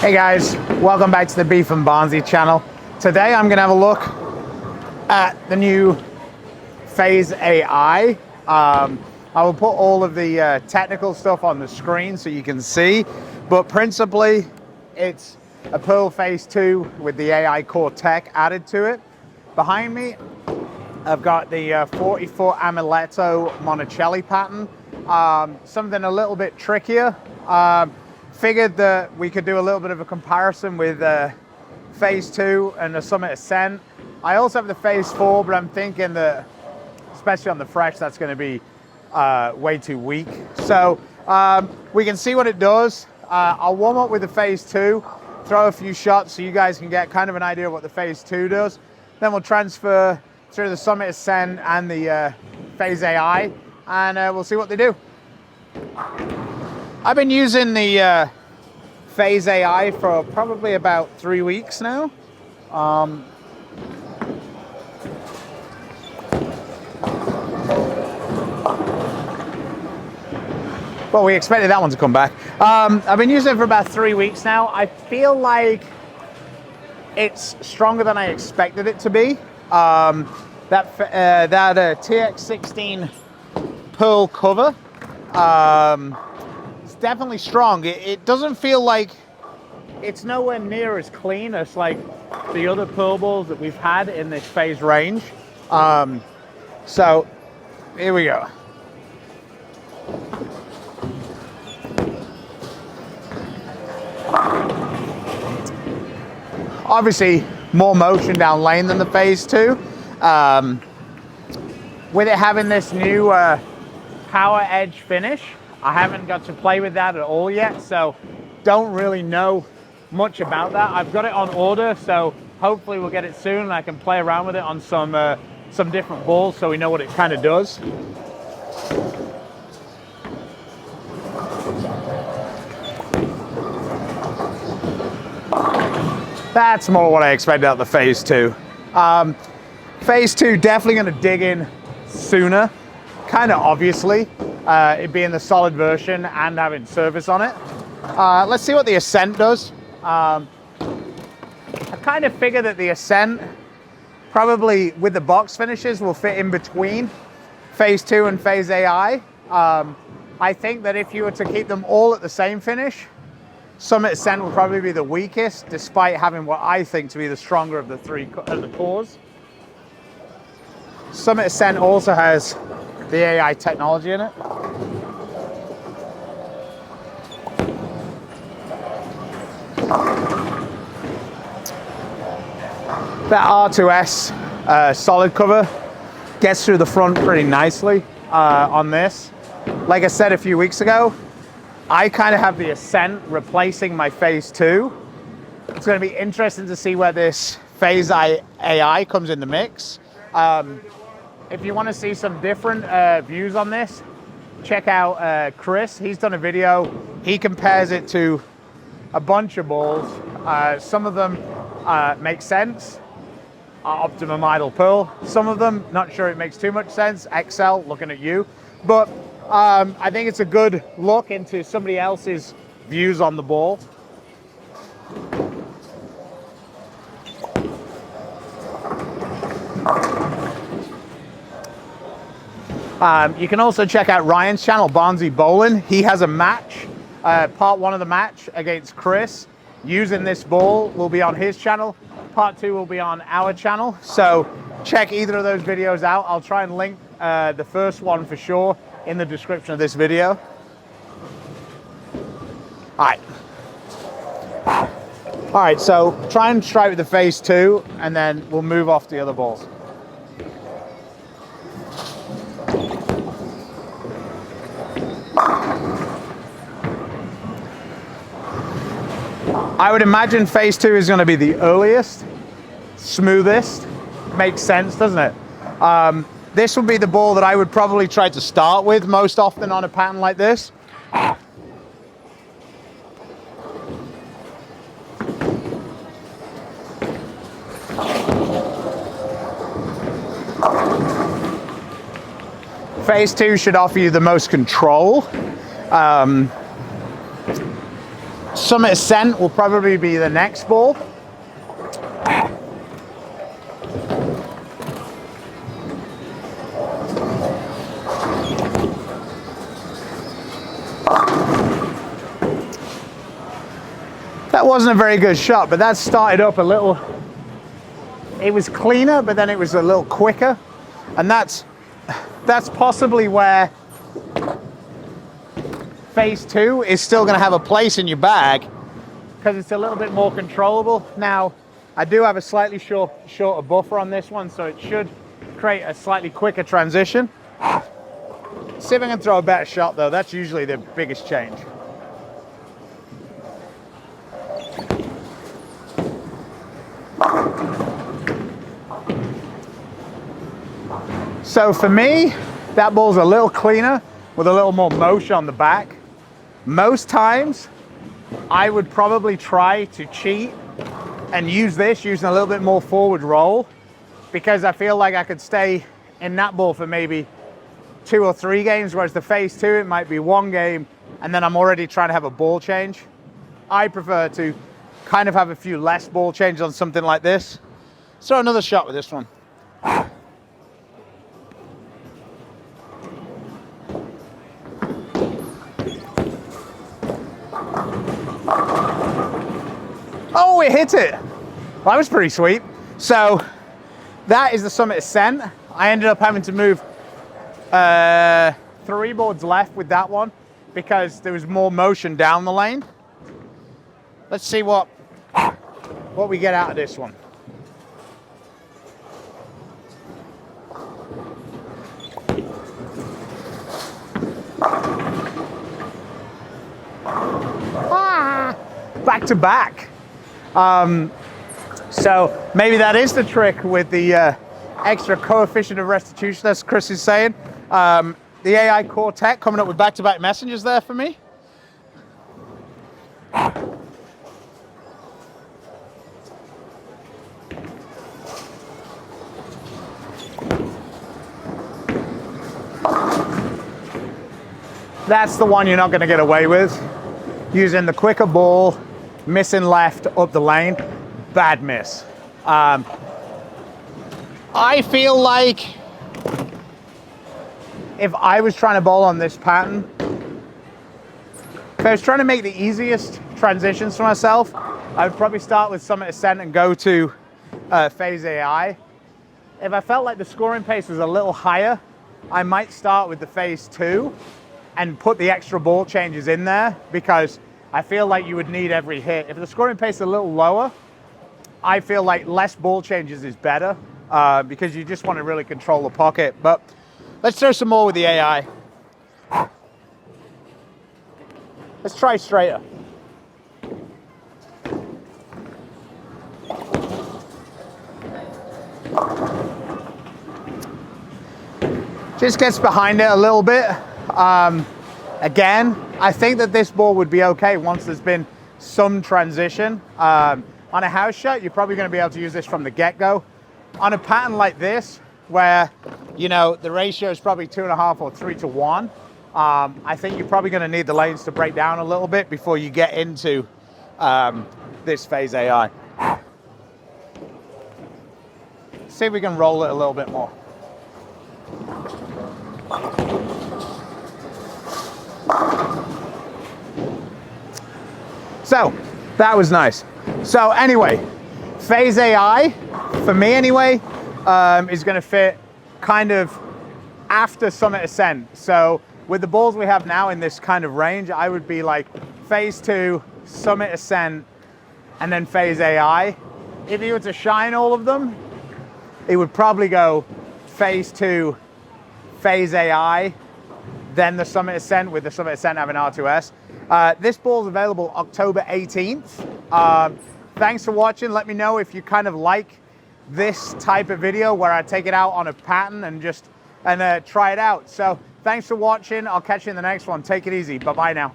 Hey guys, welcome back to the BArnzy channel. Today I'm going to have a look at the new Phaze AI. I will put all of the technical stuff on the screen so you can see, but principally it's a Pearl Phase 2 with the AI core tech added to it. Behind me I've got the 40-foot Amuleto Monticelli pattern, something a little bit trickier. Figured that we could do a little bit of a comparison with Phase 2 and the Summit Ascent. I also have the Phase 4, but I'm thinking that, especially on the fresh, that's going to be way too weak. So we can see what it does. I'll warm up with the Phase 2, throw a few shots so you guys can get kind of an idea of what the Phase 2 does. Then we'll transfer through the Summit Ascent and the Phaze AI, and we'll see what they do. I've been using the Phaze AI for probably about 3 weeks now. Well, we expected that one to come back. I've been using it for about 3 weeks now. I feel like it's stronger than I expected it to be. That TX16 Pearl cover, it's definitely strong. It doesn't feel like, it's nowhere near as clean as like the other Pearl balls that we've had in this Phaze range. So here we go. Obviously more motion down lane than the Phase 2. With it having this new power edge finish, I haven't got to play with that at all yet, so don't really know much about that. I've got it on order, so hopefully we'll get it soon and I can play around with it on some different balls so we know what it kind of does. That's more what I expected out of the Phase 2. Phase 2 definitely going to dig in sooner, kind of obviously, it being the solid version and having surface on it. Let's see what the Ascent does. I kind of figure that the Ascent, probably with the box finishes, will fit in between Phase 2 and Phaze AI. I think that if you were to keep them all at the same finish, Summit Ascent will probably be the weakest, despite having what I think to be the stronger of the three of the cores. Summit Ascent also has the AI technology in it. That R2S solid cover gets through the front pretty nicely on this. Like I said a few weeks ago, I kind of have the Ascent replacing my Phase 2. It's going to be interesting to see where this Phaze AI comes in the mix. If you want to see some different views on this, check out Chris. He's done a video. He compares it to a bunch of balls. Some of them make sense. Optimum Idle Pearl. Some of them, not sure it makes too much sense. XL, looking at you. But I think it's a good look into somebody else's views on the ball. You can also check out Ryan's channel, BArnzy Bowling. He has a match, part 1 of the match against Chris. Using this ball will be on his channel. Part 2 will be on our channel. So check either of those videos out. I'll try and link the first one for sure in the description of this video. All right, so try and strike with the Phase 2 and then we'll move off the other balls. I would imagine Phase 2 is going to be the earliest, smoothest. Makes sense, doesn't it? This would be the ball that I would probably try to start with most often on a pattern like this. Phase 2 should offer you the most control. Summit Ascent will probably be the next ball. That wasn't a very good shot, but that started up a little. It was cleaner, but then it was a little quicker. And that's possibly where Phaze 2 is still going to have a place in your bag, because it's a little bit more controllable. Now, I do have a slightly shorter buffer on this one, so it should create a slightly quicker transition. See if I can throw a better shot though. That's usually the biggest change. So for me, that ball's a little cleaner with a little more motion on the back. Most times, I would probably try to cheat and use this using a little bit more forward roll, because I feel like I could stay in that ball for maybe 2 or 3 games, whereas the Phaze 2, it might be 1 game, and then I'm already trying to have a ball change. I prefer to kind of have a few less ball changes on something like this. So another shot with this one. Oh, it hit it. Well, that was pretty sweet. So that is the Summit Ascent. I ended up having to move 3 boards left with that one because there was more motion down the lane. Let's see what we get out of this one. Back to back. So maybe that is the trick with the extra coefficient of restitution, as Chris is saying. The AI Core Tech coming up with back-to-back messengers there for me. That's the one you're not going to get away with. Using the quicker ball, missing left up the lane, bad miss. I feel like if I was trying to bowl on this pattern, if I was trying to make the easiest transitions for myself, I would probably start with Summit Ascent and go to Phaze AI. If I felt like the scoring pace was a little higher, I might start with the Phaze 2 and put the extra ball changes in there, because I feel like you would need every hit. If the scoring pace is a little lower, I feel like less ball changes is better, because you just want to really control the pocket. But let's throw some more with the AI. Let's try straighter. Just gets behind it a little bit. Again, I think that this ball would be okay once there's been some transition. On a house shot, you're probably going to be able to use this from the get-go. On a pattern like this, where, you know, the ratio is probably 2.5 or 3 to 1, I think you're probably going to need the lanes to break down a little bit before you get into this Phaze AI. See if we can roll it a little bit more. So that was nice. So anyway, Phaze AI, for me anyway, is going to fit kind of after Summit Ascent. So with the balls we have now in this kind of range, I would be like Phaze 2, Summit Ascent, and then Phaze AI. If you were to shine all of them, it would probably go Phaze 2, Phaze AI, then the Summit Ascent, with the Summit Ascent having R2S. This ball is available October 18th. Thanks for watching. Let me know if you kind of like this type of video where I take it out on a pattern and just try it out. So thanks for watching. I'll catch you in the next one. Take it easy. Bye-bye now.